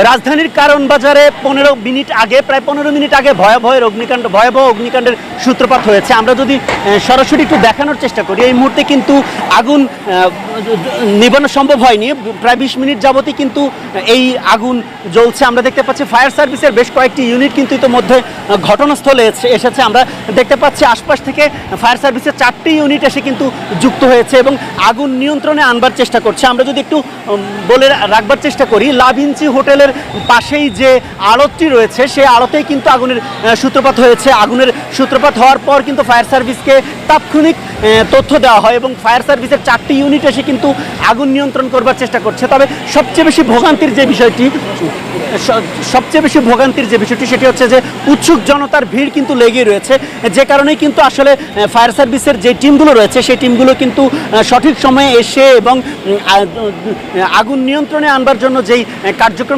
রাজধানীর কারণ বাজারে প্রায় 15 মিনিট আগে ভয়াবহ অগ্নিকাণ্ডের সূত্রপাত হয়েছে। আমরা যদি সরাসরি একটু দেখানোর চেষ্টা করি, এই মুহূর্তে কিন্তু আগুন নিভানো সম্ভব হয়নি। প্রায় 20 মিনিট যাবতই কিন্তু এই আগুন জ্বলছে। আমরা দেখতে পাচ্ছি ফায়ার সার্ভিসের বেশ কয়েকটি ইউনিট কিন্তু ইতিমধ্যে ঘটনাস্থলে এসেছে। আমরা দেখতে পাচ্ছি আশপাশ থেকে ফায়ার সার্ভিসের 4টি ইউনিট এসে কিন্তু যুক্ত হয়েছে এবং আগুন নিয়ন্ত্রণে আনবার চেষ্টা করছে। আমরা যদি একটু বলে রাখবার চেষ্টা করি, লাভিঞ্চি হোটেলের পাশেই যে আড়তটি রয়েছে সেই আড়তেই কিন্তু আগুনের সূত্রপাত হয়েছে। আগুনের সূত্রপাত হওয়ার পর কিন্তু ফায়ার সার্ভিসকে তাৎক্ষণিক তথ্য দেওয়া হয় এবং ফায়ার সার্ভিসের 4টি ইউনিট এসে কিন্তু আগুন নিয়ন্ত্রণ করবার চেষ্টা করছে। তবে সবচেয়ে বেশি ভোগান্তির যে বিষয়টি সেটি হচ্ছে যে উৎসুক জনতার ভিড় কিন্তু লেগেই রয়েছে, যে কারণেই কিন্তু আসলে ফায়ার সার্ভিসের যে টিমগুলো রয়েছে সেই টিমগুলো কিন্তু সঠিক সময়ে এসে এবং আগুন নিয়ন্ত্রণে আনবার জন্য যেই কার্যক্রম